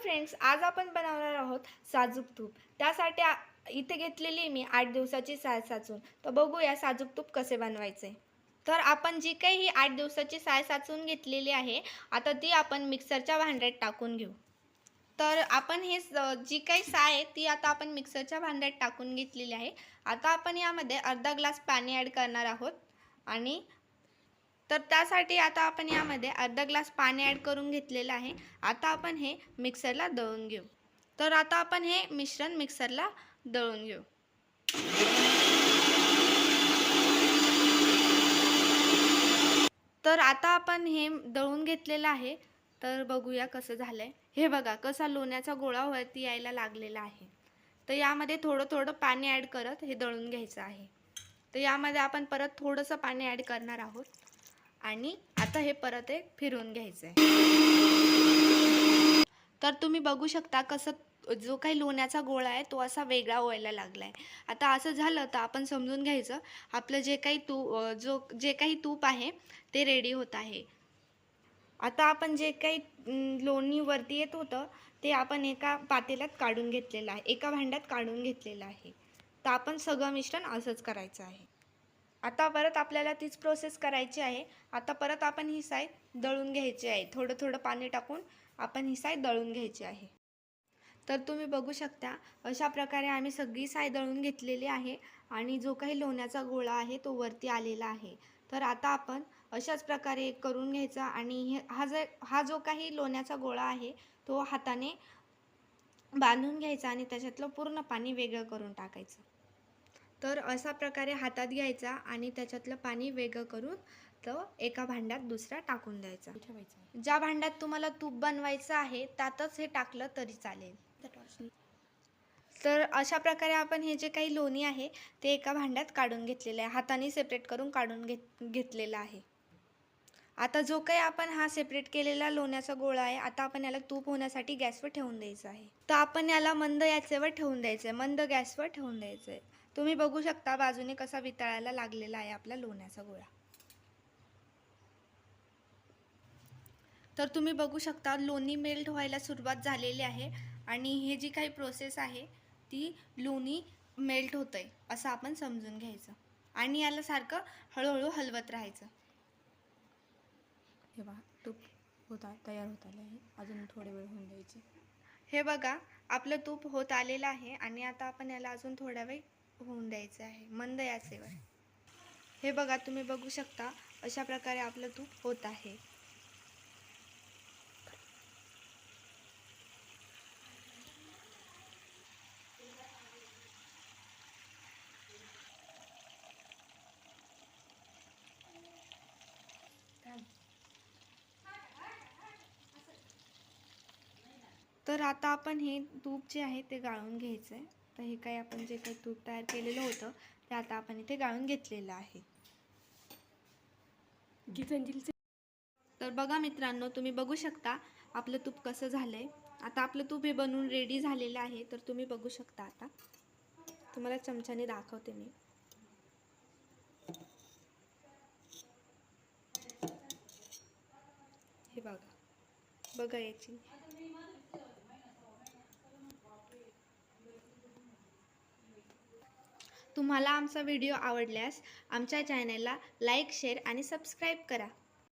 Friends, आज आपण बनवणार आहोत साजूक तूप। त्यासाठी इथे घेतलेली मी 8 दिवसाची साय साचून। तर बघूया साजूक तूप कसे बनवायचे। तर आपण जी काही ही 8 दिवसाची साय साचून घेतलेली आहे, आता ती आपण मिक्सरच्या भांड्यात टाकून घेऊ। तर आपण जी काही साय आहे ती आता आपण मिक्सरच्या भांड्यात टाकून घेतलेली आहे। आता आपण यामध्ये अर्धा ग्लास पाणी ॲड करणार आहोत आणि त्यासाठी आता आपण यामध्ये अर्धा ग्लास पाणी ॲड करून घेतलेलं आहे। आता आपण हे मिक्सरला दळून घेऊ। तर आता आपण हे मिश्रण मिक्सरला दळून घेऊ। तर आता आपण हे दळून घेतलेलं आहे। तर बघूया कसं झालंय। हे बघा कसा लोण्याचा गोळा वरती यायला लागलेला आहे। तर यामध्ये थोडं थोडं पाणी ॲड करत हे दळून घ्यायचं आहे। तर यामध्ये आपण परत थोडंसं पाणी ॲड करणार आहोत आणि आता हे परत एक फिरवून घ्यायचं आहे। तर तुम्ही बघू शकता कसं जो काही लोण्याचा गोळा आहे तो असा वेगळा व्हायला लागला आहे। आता असं झालं तर आपण समजून घ्यायचं आपलं जे काही तूप आहे ते रेडी होत आहे। आता आपण जे काही लोणी वरती येत होतं ते आपण एका पातेल्यात काढून घेतलेलं आहे, एका भांड्यात काढून घेतलेलं आहे। तर आपण सगळं मिश्रण असंच करायचं आहे। आता परत आपल्याला तीच प्रोसेस करायची आहे। आता परत आपण ही साय दळून घ्यायची आहे। थोडं थोडं पाणी टाकून आपण ही साय दळून घ्यायची आहे। तर तुम्ही बघू शकता अशा प्रकारे आम्ही सगळी साय दळून घेतलेली आहे आणि जो काही लोण्याचा गोळा आहे तो वरती आलेला आहे। तर आता आपण अशाच प्रकारे करून घ्यायचा आणि हा जो काही लोण्याचा गोळा आहे तो हाताने बांधून घ्यायचा आणि त्याच्यातलं पूर्ण पाणी वेगळं करून टाकायचं। तर अशा प्रकारे हातात घ्यायचा आणि त्याच्यातलं पाणी वेगळं करून तो एका भांड्यात दुसरा टाकून द्यायचा। ज्या भांड्यात तुम्हाला तूप बनवायचं आहे त्यातच हे टाकलं तरी चालेल। तर अशा प्रकारे आपण हे जे काही लोणी आहे ते एका भांड्यात काढून घेतलेलं आहे, हाताने सेपरेट करून काढून घेतलेलं आहे। आता जो काही आपण हा सेपरेट केलेला लोण्याचा गोळा आहे आता आपण याला तूप होण्यासाठी गॅसवर ठेवून द्यायचं आहे। तर आपण याला मंद आचेवर ठेवून द्यायचं आहे, मंद गॅसवर ठेवून द्यायचं आहे। तुम्ही बघू शकता बाजूने कसा वितळायला लागलेला आहे आपला लोण्याचा गोळा। तर तुम्ही बघू शकता लोणी मेल्ट व्हायला सुरुवात झालेली आहे आणि हे जी काही प्रोसेस आहे ती लोणी मेल्ट होतंय असं आपण समजून घ्यायचं आणि याला सारखं हळूहळू हलवत राहायचं। हे बघा तूप तयार होत आले आहे, अजून थोडे वेळ होऊन द्यायचे। हे बघा आपलं तूप होत आलेलं आहे आणि आता आपण याला अजून थोडा वेळ होऊन द्यायचं आहे मंद आचेवर। हे बघा तुम्ही बघू शकता अशा प्रकारे आपलं तूप होत आहे। तर आता आपण हे तूप जे आहे ते गाळून घ्यायचं आहे। तर हे काही आपण जे काही तूप तयार केलेलं होतं ते आता आपण इथे गाळून घेतलेलं आहे। तर बघा मित्रांनो, तुम्ही बघू शकता आपलं तूप कसं झालंय। आता आपलं तूप हे बनवून रेडी झालेलं आहे। तर तुम्ही बघू शकता आता तुम्हाला चमच्याने दाखवते मी। हे बघा याची तुम्हाला आमचा व्हिडिओ आवडल्यास आमच्या चॅनलला लाईक, शेअर आणि सबस्क्राईब करा।